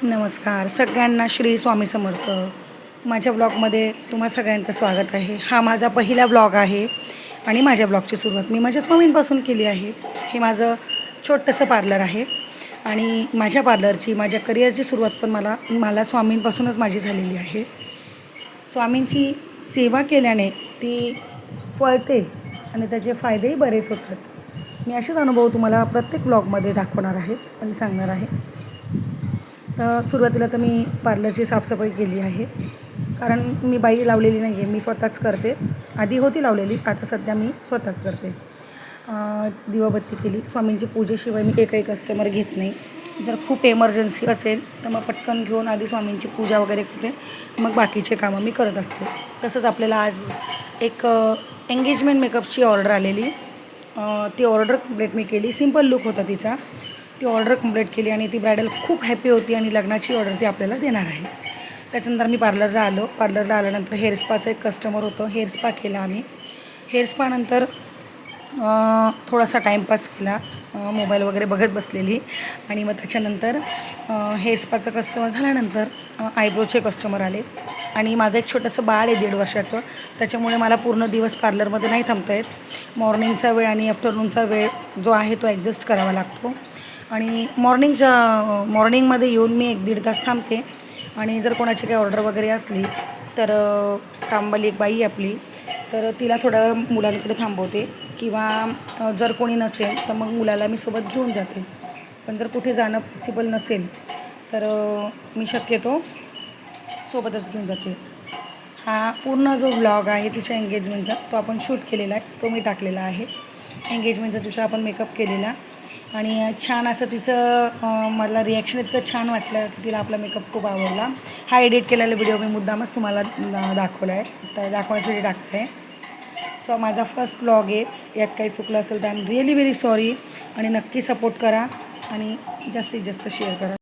नमस्कार सगळ्यांना, श्री स्वामी समर्थ. माझ्या ब्लॉगमध्ये तुम्हा सगळ्यांचं स्वागत आहे. हा माझा पहिला ब्लॉग आहे आणि माझ्या ब्लॉगची सुरुवात मी माझ्या स्वामींपासून केली आहे. हे माझं छोटंसं पार्लर आहे आणि माझ्या पार्लरची, माझ्या करिअरची सुरुवात पण मला स्वामींपासूनच माझी झालेली आहे. स्वामींची सेवा केल्याने ती फळते आणि त्याचे फायदेही बरेच होतात. मी असेच अनुभव तुम्हाला प्रत्येक ब्लॉगमध्ये दाखवणार आहे आणि सांगणार आहे. तर सुरुवातीला तर मी पार्लरची साफसफाई केली आहे, कारण मी बाई लावलेली नाही आहे, मी स्वतःच करते. आधी होती लावलेली, आता सध्या मी स्वतःच करते. दिवाबत्ती केली. स्वामींची पूजेशिवाय मी एकही कस्टमर घेत नाही. जर खूप एमर्जन्सी असेल तर मग पटकन घेऊन आधी स्वामींची पूजा वगैरे करते, मग बाकीचे कामं मी करत असते. तसंच आपल्याला आज एक एंगेजमेंट मेकअपची ऑर्डर आलेली. ती ऑर्डर कंप्लीट मी केली. सिम्पल लुक होता तिचा. ती ऑर्डर कंप्लीट केली आणि ती ब्रायडल खूप हॅपी होती आणि लग्नाची ऑर्डर ती आपल्याला देणार आहे. त्याच्यानंतर मी पार्लरला आलो. पार्लरला आल्यानंतर हेअर स्पाचं एक कस्टमर होतं. हेअर स्पा केला आम्ही. हेअर स्पानंतर थोडासा टाईमपास केला, मोबाईल वगैरे बघत बसलेली. आणि मग त्याच्यानंतर हेअर स्पाचं कस्टमर झाल्यानंतर आयब्रोचे कस्टमर आले. आणि माझं एक छोटंसं बाळ आहे 1.5 वर्षाचं, त्याच्यामुळे मला पूर्ण दिवस पार्लरमध्ये नाही थांबता येत. मॉर्निंगचा वेळ आणि आफ्टरनूनचा वेळ जो आहे तो ॲडजस्ट करावा लागतो. आणि मॉर्निंगमध्ये येऊन मी 1-1.5 तास थांबते. आणि जर कोणाची काही ऑर्डर वगैरे असली तर कामवाली एक बाई आहे आपली, तर तिला थोडा वेळ मुलांकडे थांबवते. किंवा जर कोणी नसेल तर मग मुलाला मी सोबत घेऊन जाते. पण जर कुठे जाणं पॉसिबल नसेल तर मी शक्यतो सोबतच घेऊन जाते. हा पूर्ण जो व्लॉग आहे तिच्या एंगेजमेंटचा, तो आपण शूट केलेला आहे, तो मी टाकलेला आहे. एंगेजमेंटचा तिचा आपण मेकअप केलेला आणि छान असं तिचं मला रिॲक्शन इतकं छान वाटलं की तिला आपला मेकअप खूप आवडला. हा एडिट केलेला व्हिडिओ मी मुद्दामच तुम्हाला दाखवला आहे, दाखवण्यासाठी टाकते आहे. सो माझा फर्स्ट ब्लॉग आहे. यात काही चुकलं असेल तर I am really very sorry. आणि नक्की सपोर्ट करा आणि जास्तीत जास्त शेअर करा.